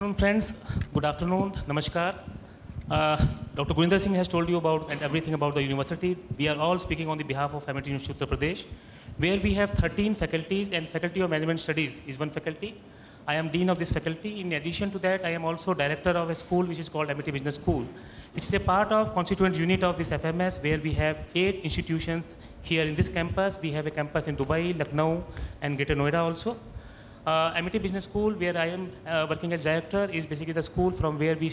Friends, good afternoon, namaskar. Dr. Gurinder Singh has told you about and everything about the university. We are all speaking on the behalf of MIT University Uttar Pradesh, where we have 13 faculties, and Faculty of Management Studies is one faculty. I am Dean of this faculty. In addition to that, I am also Director of a school which is called MIT Business School. It's a part of constituent unit of this FMS, where we have 8 institutions here in this campus. We have a campus in Dubai, Lucknow, and Greater Noida also. MIT Business School, where I am working as director, is basically the school from where we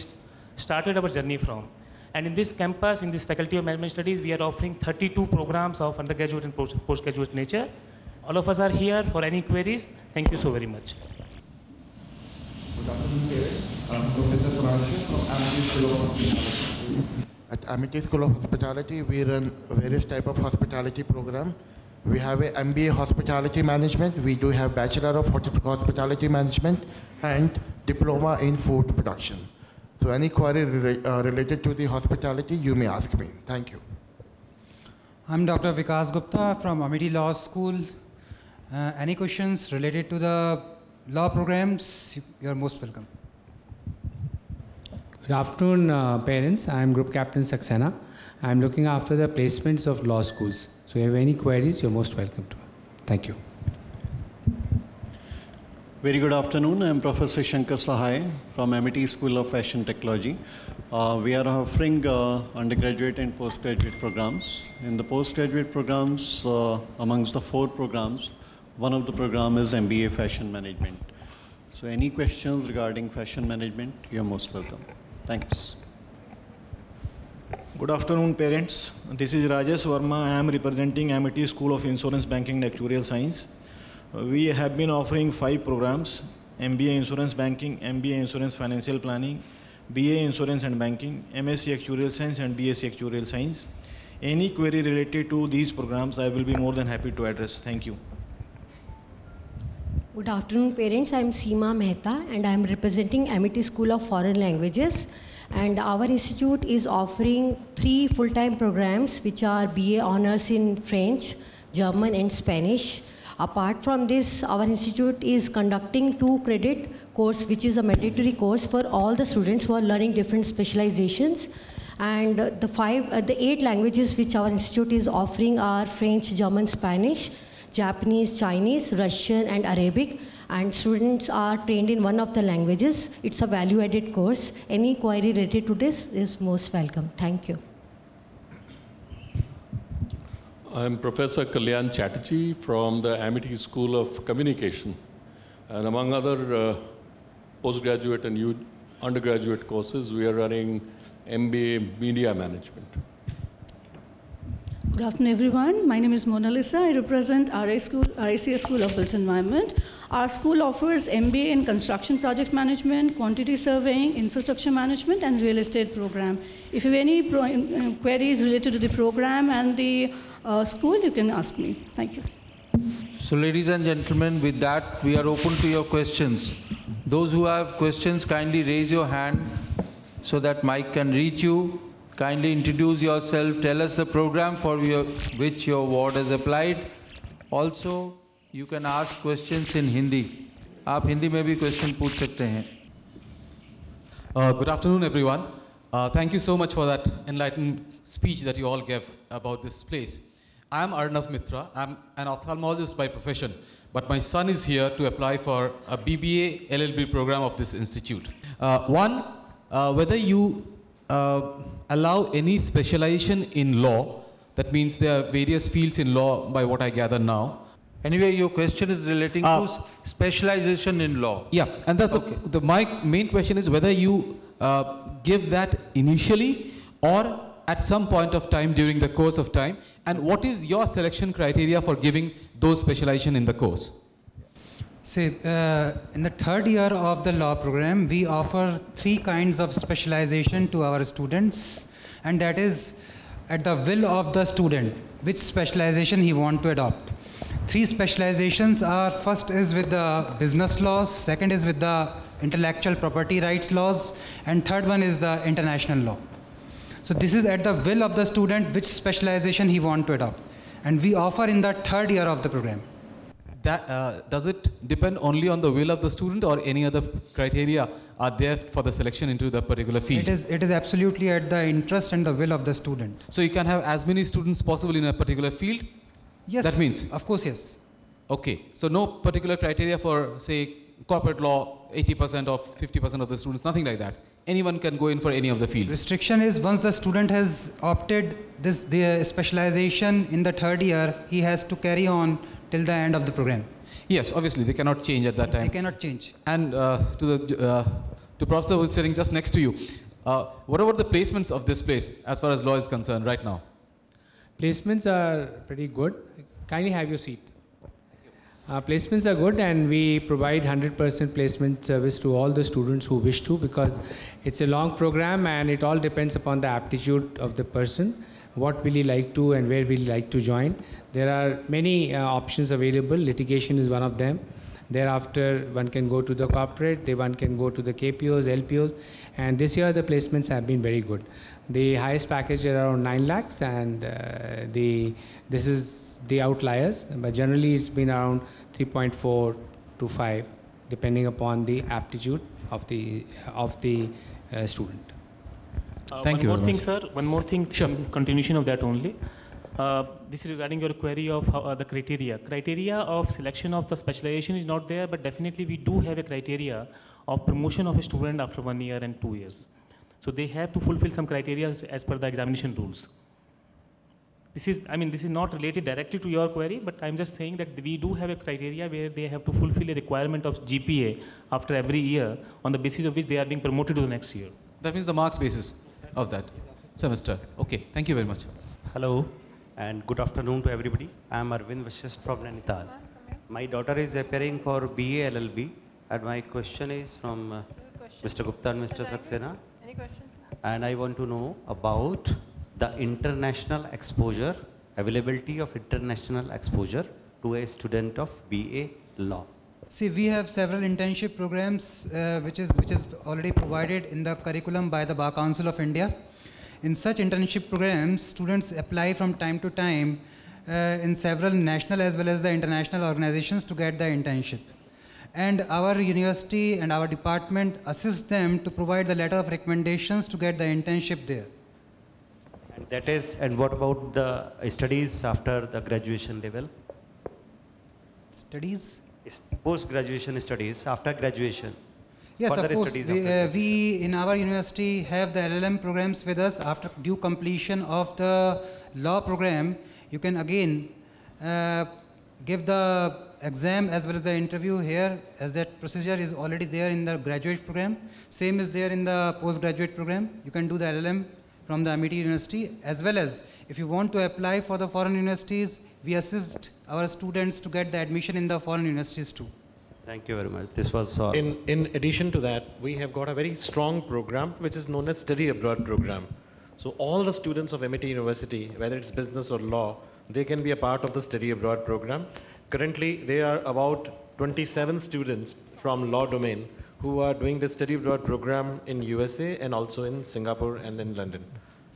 started our journey from. And in this campus, in this Faculty of Management Studies, we are offering 32 programs of undergraduate and postgraduate nature. All of us are here for any queries. Thank you so very much. Good afternoon, I'm Professor Prashya from Amity School of Hospitality. At Amity School of Hospitality, we run various type of hospitality program. We have a MBA Hospitality Management. We do have Bachelor of Hospitality Management and Diploma in Food Production. So any query related to the hospitality, you may ask me. Thank you. I'm Dr. Vikas Gupta from Amity Law School. Any questions related to the law programs, you're most welcome. Good afternoon, parents. I'm Group Captain Saxena. I'm looking after the placements of law schools. So if you have any queries, you're most welcome to. Thank you. Very good afternoon. I'm Professor Shankar Sahai from MIT School of Fashion Technology. We are offering undergraduate and postgraduate programs. In the postgraduate programs, amongst the 4 programs, one of the program is MBA Fashion Management. So any questions regarding fashion management, you're most welcome. Thanks. Good afternoon, parents. This is Rajesh Verma. I am representing MIT School of Insurance Banking and Actuarial Science. We have been offering 5 programs: MBA Insurance Banking, MBA Insurance Financial Planning, BA Insurance and Banking, MSc Actuarial Science, and BSc Actuarial Science. Any query related to these programs, I will be more than happy to address. Thank you. Good afternoon, parents. I am Seema Mehta, and I am representing MIT School of Foreign Languages. And our institute is offering 3 full-time programs, which are BA Honors in French, German, and Spanish. Apart from this, our institute is conducting 2-credit course, which is a mandatory course for all the students who are learning different specializations. And the 8 languages which our institute is offering are French, German, Spanish, Japanese, Chinese, Russian, and Arabic. And students are trained in one of the languages. It's a value-added course. Any query related to this is most welcome. Thank you. I'm Professor Kalyan Chatterjee from the Amity School of Communication. And among other postgraduate and undergraduate courses, we are running MBA Media Management. Good afternoon, everyone. My name is Mona Lisa. I represent RICS School of Built Environment. Our school offers MBA in Construction Project Management, Quantity Surveying, Infrastructure Management, and Real Estate Program. If you have any queries related to the program and the school, you can ask me. Thank you. So ladies and gentlemen, with that, we are open to your questions. Those who have questions, kindly raise your hand so that mic can reach you. Kindly introduce yourself, tell us the program for which your ward has applied. Also, you can ask questions in Hindi. आप हिंदी में भी question पूछ सकते हैं. Good afternoon, everyone. Thank you so much for that enlightened speech that you all gave about this place. I am Arnav Mitra. I'm an ophthalmologist by profession, but my son is here to apply for a BBA LLB program of this institute. Whether you allow any specialization in law, that means there are various fields in law by what I gather now. Anyway, your question is relating to specialization in law. Yeah, and my main question is whether you give that initially or at some point of time during the course of time, and what is your selection criteria for giving those specialization in the course? See, in the 3rd year of the law program, we offer 3 kinds of specialization to our students, and that is at the will of the student, which specialization he wants to adopt. 3 specializations are: first is with the business laws, second is with the intellectual property rights laws, and third one is the international law. So this is at the will of the student, which specialization he wants to adopt. And we offer in the 3rd year of the program. That, does it depend only on the will of the student or any other criteria are there for the selection into the particular field? It is absolutely at the interest and the will of the student. So you can have as many students possible in a particular field? Yes. That means? Of course, yes. Okay. So no particular criteria for, say, corporate law, 80% or 50% of the students, nothing like that. Anyone can go in for any of the fields. Restriction is once the student has opted the specialization in the 3rd year, he has to carry on till the end of the program. Yes, obviously, they cannot change at that time. They cannot change. And to Professor who is sitting just next to you, what about the placements of this place as far as law is concerned right now? Placements are pretty good. Kindly have your seat. Placements are good, and we provide 100% placement service to all the students who wish to, because it's a long program and it all depends upon the aptitude of the person, what will he like to and where will he like to join. There are many options available. Litigation is one of them. Thereafter, one can go to the corporate, one can go to the KPOs, LPOs, and this year the placements have been very good. The highest package is around 9 lakhs, and this is the outliers, but generally it's been around 3.4 to 5, depending upon the aptitude of the student. Thank you. One more thing, sir. One more thing. Sure. Continuation of that only. This is regarding your query of how, the criteria. Criteria of selection of the specialization is not there, but definitely we do have a criteria of promotion of a student after 1 year and 2 years. So they have to fulfill some criteria as per the examination rules. This is not related directly to your query, but I'm just saying that we do have a criteria where they have to fulfill a requirement of GPA after every year, on the basis of which they are being promoted to the next year. That means the marks basis of that semester. Okay, thank you very much. Hello and good afternoon to everybody. I am Arvind Vishwas from Nainital. My daughter is appearing for BA LLB, and my question is from Mr. Gupta and Mr. Saxena. Any questions? And I want to know about the international exposure, availability of international exposure to a student of BA Law. See, we have several internship programs which is already provided in the curriculum by the Bar Council of India. In such internship programs, students apply from time to time in several national as well as the international organizations to get the internship. And our university and our department assists them to provide the letter of recommendations to get the internship there. And that is, and what about the studies after the graduation level? Studies? Post-graduation studies after graduation. Yes, Further of course. studies after graduation. We in our university have the LLM programs with us. After due completion of the law program, you can again give the exam as well as the interview here, as that procedure is already there in the graduate program. Same is there in the postgraduate program. You can do the LLM from the Amity University, as well as if you want to apply for the foreign universities, we assist our students to get the admission in the foreign universities too. Thank you very much. This was in addition to that, we have got a very strong program which is known as Study Abroad program. So all the students of Amity University, whether it's business or law, they can be a part of the Study Abroad program. Currently, there are about 27 students from law domain who are doing the Study Abroad program in USA and also in Singapore and in London.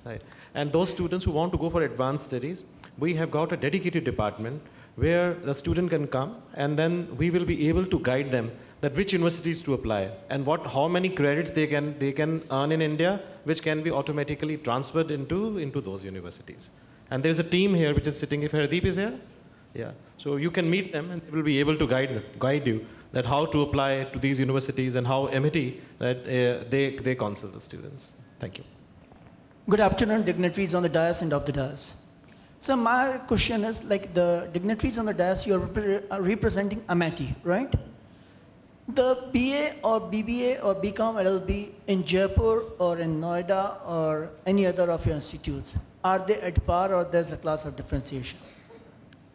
Right? And those students who want to go for advanced studies, we have got a dedicated department where the student can come, and then we will be able to guide them that which universities to apply and how many credits they can earn in India, which can be automatically transferred into those universities. And there is a team here which is sitting. If Hardeep is here, yeah. So you can meet them, and they will be able to guide you that how to apply to these universities and how Amity they counsel the students. Thank you. Good afternoon, dignitaries on the dais and off the dais. So my question is, like the dignitaries on the dais, you're representing Amity, right? The BA or BBA or BCom LLB in Jaipur or in Noida or any other of your institutes, are they at par or there's a class of differentiation?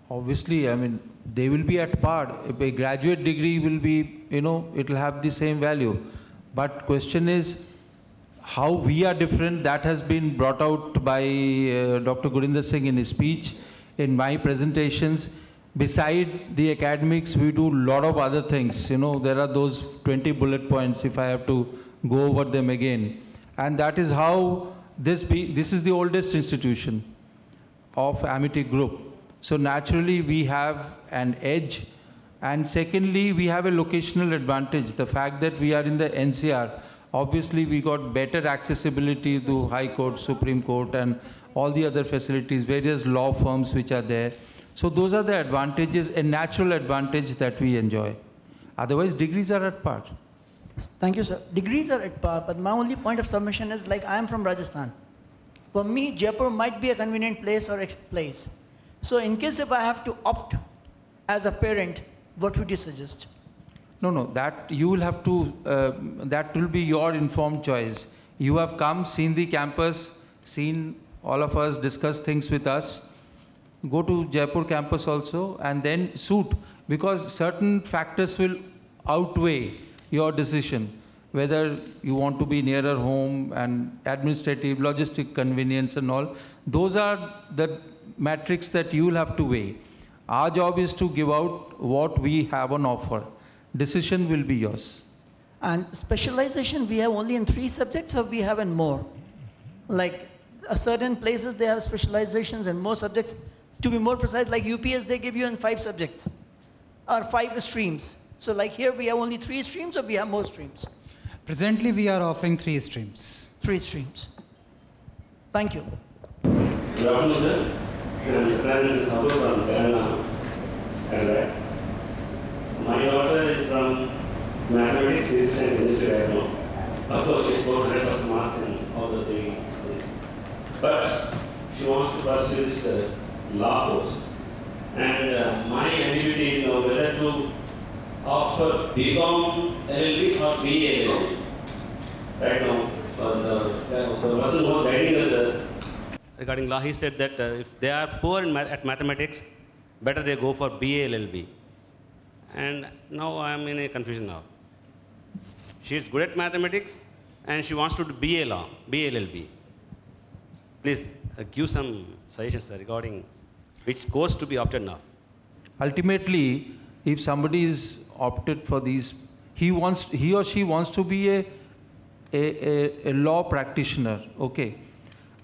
Obviously, I mean, they will be at par. If a graduate degree will be, it will have the same value. But question is, how we are different, that has been brought out by Dr. Gurinder Singh in his speech, in my presentations. Beside the academics, we do a lot of other things. There are those 20 bullet points, if I have to go over them again. And that is how this is the oldest institution of Amity Group. So naturally, we have an edge And secondly, we have a locational advantage. The fact that we are in the NCR, obviously we got better accessibility to High Court, Supreme Court, and all the other facilities, various law firms which are there. So those are the advantages, a natural advantage that we enjoy. Otherwise, degrees are at par. Thank you, sir. Degrees are at par, but my only point of submission is, like, I am from Rajasthan. For me, Jaipur might be a convenient place or place. So in case if I have to opt as a parent, what would you suggest? No, that you will have to, that will be your informed choice. You have come, seen the campus, seen all of us, discuss things with us. Go to Jaipur campus also and then suit, because certain factors will outweigh your decision, whether you want to be nearer home and administrative, logistic convenience and all. Those are the metrics that you will have to weigh. Our job is to give out what we have on offer. Decision will be yours. And specialization we have only in 3 subjects, or we have in more? Like certain places they have specializations in more subjects. To be more precise, like UPS, they give you in 5 subjects or 5 streams. So like here we have only 3 streams, or we have more streams? Presently we are offering 3 streams. 3 streams. Thank you. Good afternoon, sir. I'm Mr. Thakur from Telangana. My daughter is from mathematics, physics and chemistry right now. Of course, she scored 100% marks in all the 3 schools. But she wants to pursue this law course. And my ambiguity is now whether to opt for BCom LLB or BA LLB. Right now, the person who was guiding us regarding law, he said that if they are poor at mathematics, better they go for BA LLB. And now I am in a confusion now. She is good at mathematics and she wants to do BA law, BA LLB. Please give some suggestions regarding which course to be opted now. Ultimately, if somebody is opted for these, he or she wants to be a law practitioner, okay.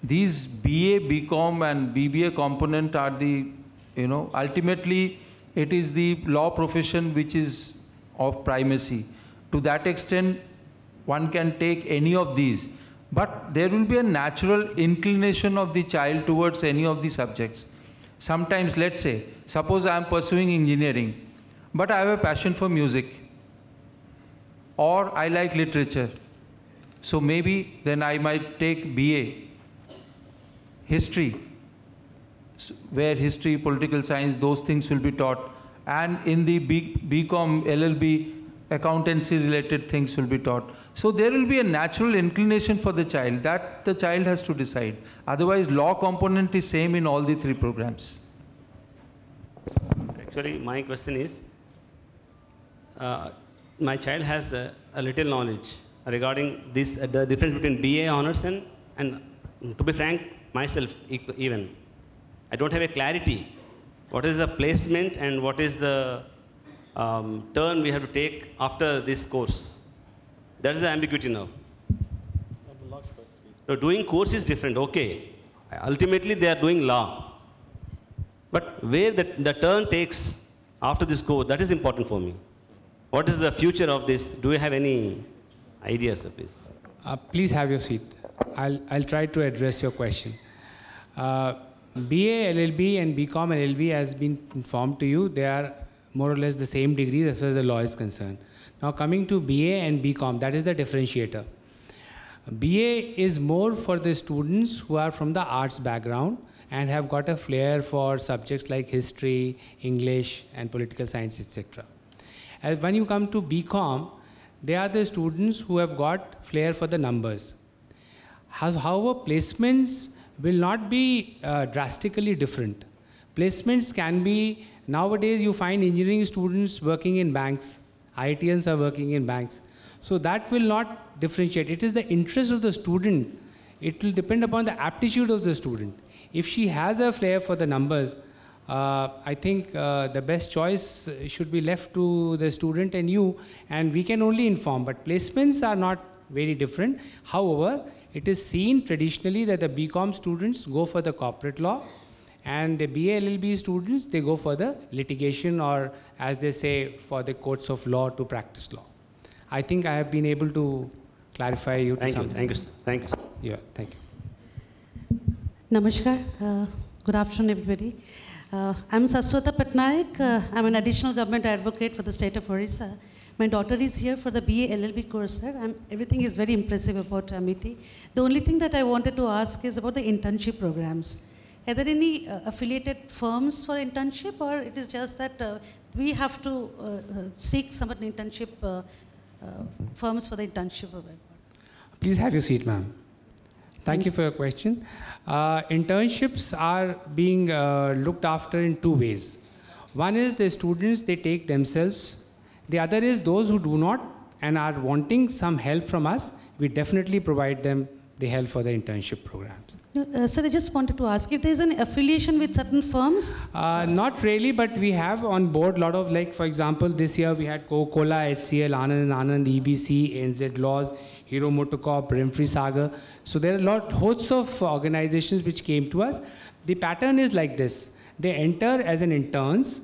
These BA, BCom and BBA component are the, ultimately it is the law profession which is of primacy. To that extent, one can take any of these. But there will be a natural inclination of the child towards any of the subjects. Sometimes, let's say, suppose I am pursuing engineering, but I have a passion for music, or I like literature. So maybe then I might take BA, history, where history, political science, those things will be taught. And in the BCom, LLB, accountancy related things will be taught. So there will be a natural inclination for the child that the child has to decide. Otherwise, law component is same in all the 3 programs. Actually, my question is, my child has a little knowledge regarding this, the difference between BA honors and to be frank, myself even. I don't have a clarity. What is the placement and what is the turn we have to take after this course? That is the ambiguity now. So doing course is different, okay. Ultimately, they are doing law. But where the turn takes after this course, that is important for me. What is the future of this? Do you have any ideas of this? Please have your seat. I'll try to address your question. BA LLB and BCom LLB has been informed to you. They are more or less the same degrees as far as the law is concerned. Now coming to BA and BCom, that is the differentiator. BA is more for the students who are from the arts background and have got a flair for subjects like history, English, and political science, etc. As when you come to BCom, they are the students who have got flair for the numbers. However, placements will not be drastically different. Placements can be, nowadays you find engineering students working in banks, IITians are working in banks. So that will not differentiate. It is the interest of the student. It will depend upon the aptitude of the student. If she has a flair for the numbers, I think the best choice should be left to the student and you, and we can only inform. But placements are not very different. However, it is seen traditionally that the BCom students go for the corporate law And the BA LLB students, they go for the litigation, or as they say, for the courts of law to practice law. I think I have been able to clarify you to some Thank you, sir. Thank you, sir. Yeah, thank you. Namaskar. Good afternoon, everybody. I'm Saswata Patnaik. I'm an additional government advocate for the state of Orissa. My daughter is here for the BA LLB course, sir. Everything is very impressive about Amity. The only thing that I wanted to ask is about the internship programs. Are there any affiliated firms for internship, or it is just that we have to seek some internship firms for the internship program? Please have your seat, ma'am. Thank you for your question. Internships are being looked after in two ways. One is the students, they take themselves. The other is those who do not and are wanting some help from us, we definitely provide them the help for the internship programs. Sir, I just wanted to ask if there is an affiliation with certain firms? Not really, but we have on board a lot of, like, for example, this year we had Coca-Cola, HCL, Anand, EBC, NZ Laws, Hero MotoCorp, Renfree Sagar. So there are hosts of organizations which came to us. The pattern is like this. They enter as an interns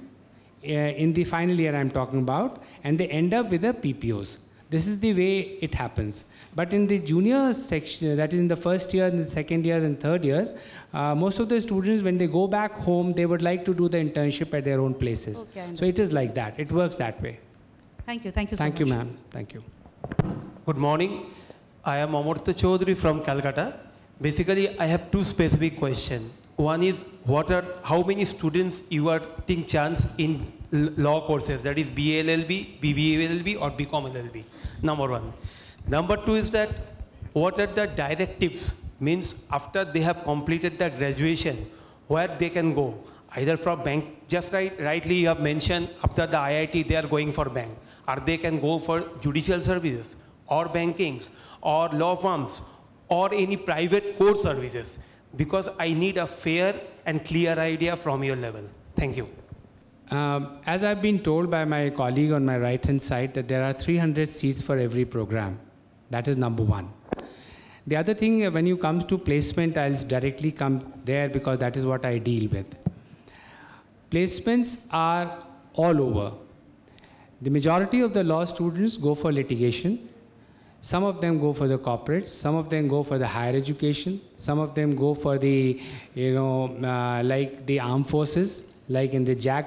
in the final year I'm talking about, and they end up with the PPOs. This is the way it happens. But in the junior section, that is in the first year, and the second years and third years, most of the students, when they go back home, they would like to do the internship at their own places. Okay, so it is like that. It works that way. Thank you. Thank you so much. Thank you, ma'am. Thank you. Good morning. I am Amurtha Chaudhary from Calcutta. Basically, I have two specific questions. One is, how many students you are taking chance in law courses, that is BA LLB, BBA LLB, or BCom LLB? Number one. Number two is that, what are the directives? Means after they have completed the graduation, where they can go? Either from bank, just rightly you have mentioned, after the IIT they are going for bank. Or they can go for judicial services, or bankings, or law firms, or any private court services. Because I need a fair and clear idea from your level. Thank you. As I've been told by my colleague on my right-hand side, that there are 300 seats for every program. That is number one. The other thing, when you come to placement, I'll directly come there because that is what I deal with. Placements are all over. The majority of the law students go for litigation. Some of them go for the corporates, some of them go for the higher education, some of them go for the, like the armed forces, like in the JAG,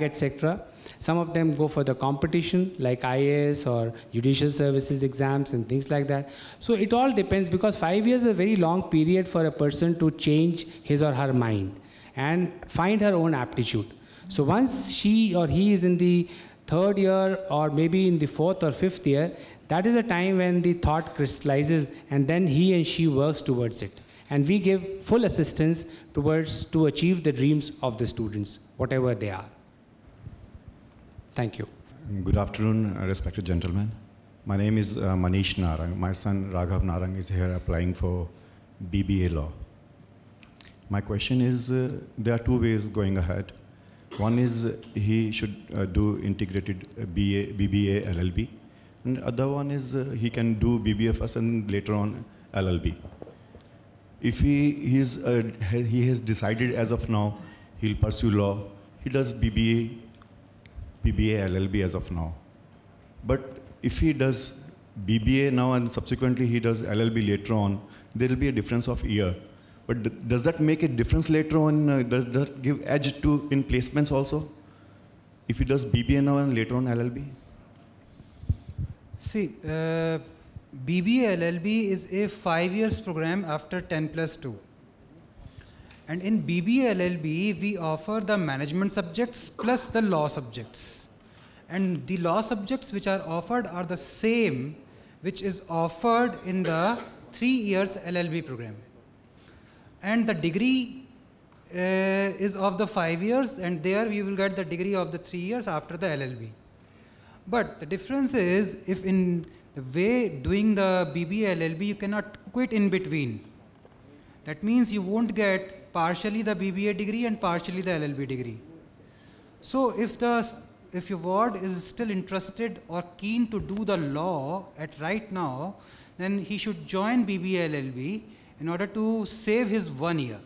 etc. Some of them go for the competition, like IAS or judicial services exams and things like that. So it all depends, because 5 years is a very long period for a person to change his or her mind and find her own aptitude. So once she or he is in the third year or maybe in the fourth or fifth year, that is a time when the thought crystallizes, and then he and she works towards it. And we give full assistance to achieve the dreams of the students, whatever they are. Thank you. Good afternoon, respected gentlemen. My name is Manish Narang. My son Raghav Narang is here applying for BBA law. My question is, there are two ways going ahead. One is he should do integrated BBA LLB. And the other one is he can do BBFS and later on LLB. If he has decided as of now he'll pursue law, he does BBA LLB as of now. But if he does BBA now and subsequently he does LLB later on, there will be a difference of year. But does that make a difference later on? Does that give edge to in placements also? If he does BBA now and later on LLB? See, BBA LLB is a 5 years program after 10+2. And in BBA LLB, we offer the management subjects plus the law subjects. And the law subjects which are offered are the same which is offered in the 3 years LLB program. And the degree is of the 5 years, and there you will get the degree of the 3 years after the LLB. But the difference is, if in the way doing the BBA LLB, you cannot quit in between. That means you won't get partially the BBA degree and partially the LLB degree. So if your ward is still interested or keen to do the law at right now, then he should join BBA LLB in order to save his 1 year.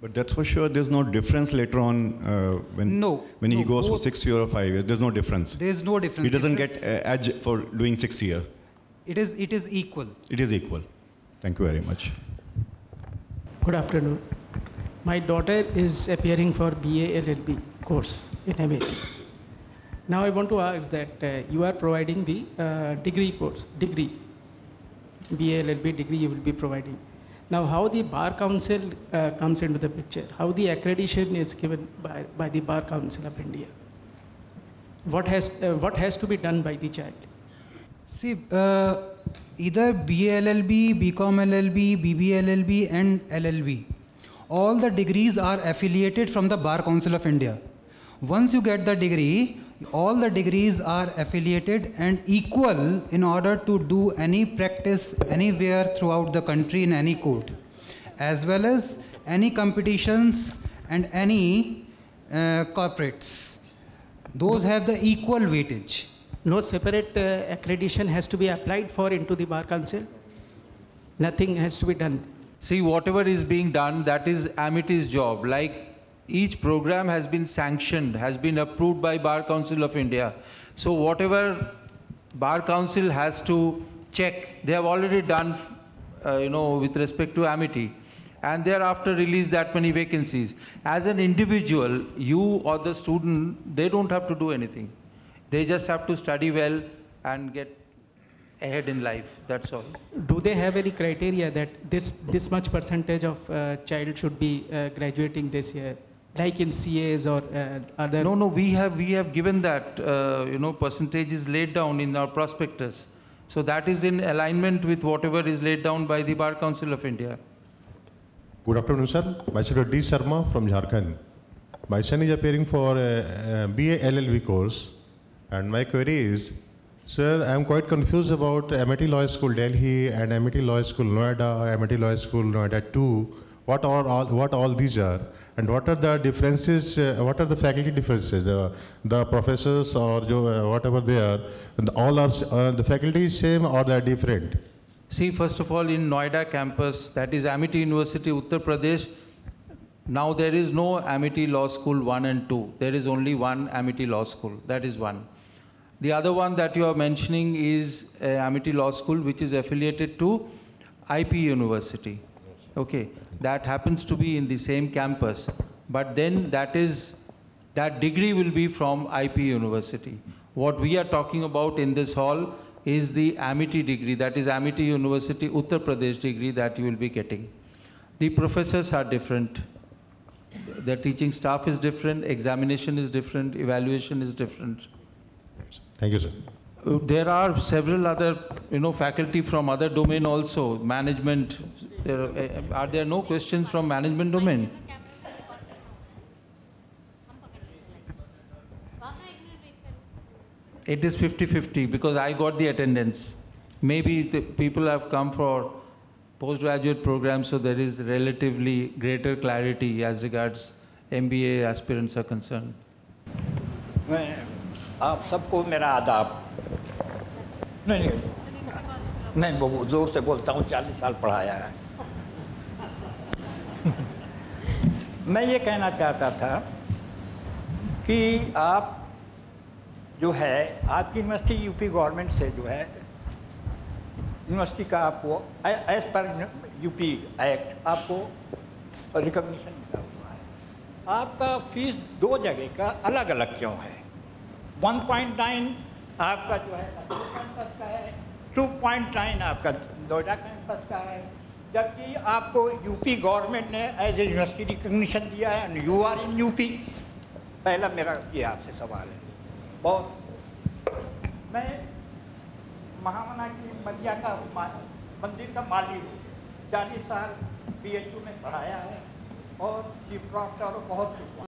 But that's for sure. There's no difference later on when he goes for 6 year or 5 years. There's no difference. There is no difference. He doesn't get edge for doing 6 year. It is equal. It is equal. Thank you very much. Good afternoon. My daughter is appearing for BA LLB course in MIT. Now I want to ask that you are providing the degree course, BA LLB degree you will be providing. Now how the Bar Council comes into the picture, how the accreditation is given by the Bar Council of India. What has to be done by the child? See, either BA LLB, BCom LLB, BBA LLB and LLB, all the degrees are affiliated from the Bar Council of India. Once you get the degree, all the degrees are affiliated and equal in order to do any practice anywhere throughout the country in any court, as well as any competitions and any corporates. Those have the equal weightage. No separate accreditation has to be applied for into the Bar Council? Nothing has to be done? See, whatever is being done, that is Amity's job. Like, each program has been sanctioned, has been approved by Bar Council of India. So whatever Bar Council has to check, they have already done, with respect to Amity. And thereafter release that many vacancies. As an individual, you or the student, they don't have to do anything. They just have to study well and get ahead in life, that's all. Do they have any criteria that this much percentage of child should be graduating this year, like in CAs or other? No, we have given that, percentage is laid down in our prospectus. So that is in alignment with whatever is laid down by the Bar Council of India. Good afternoon, sir. Myself D. Sharma from Jharkhand. My son is appearing for a BA LLB course. And my query is, sir, I am quite confused about Amity Law School Delhi and Amity Law School Noida, Amity Law School Noida 2. What all these are, and what are the differences? What are the faculty differences? The professors or whatever they are, and all are the faculty is same or they are different? See, first of all, in Noida campus, that is Amity University, Uttar Pradesh. Now there is no Amity Law School 1 and 2. There is only one Amity Law School. That is one. The other one that you are mentioning is Amity Law School, which is affiliated to IP University. Okay, that happens to be in the same campus, but then that degree will be from IP University. What we are talking about in this hall is the Amity degree, that is Amity University, Uttar Pradesh degree that you will be getting. The professors are different. The teaching staff is different, examination is different, evaluation is different. Thank you, sir. There are several other, faculty from other domain also, management. Are there no questions from management domain? It is 50-50 because I got the attendance. Maybe the people have come for postgraduate programs, so there is relatively greater clarity as regards MBA aspirants are concerned. आप सबको मेरा आदाब। नहीं, मैं बहुत जोर से बोलता हूँ, 40 साल पढ़ाया है। मैं ये कहना चाहता था कि आप जो है आपकी यूनिवर्सिटी यूपी गवर्नमेंट से जो है यूनिवर्सिटी का आपको एज पर यूपी एक्ट आपको रिकॉग्निशन मिला हुआ है। आपका फीस दो जगह का अलग अलग क्यों है? 1.9 आपका जो है कैंपस का है, 2.9 आपका नोएडा कैंपस का है, जबकि आपको यूपी गवर्नमेंट ने एज ए यूनिवर्सिटी रिकॉग्निशन दिया है and you are in UP. पहला मेरा ये आपसे सवाल है। बहुत मैं महामना की मदिया का मंदिर का माली हूँ, 40 साल BHU में पढ़ाया है और चीफ प्रॉक्टर बहुत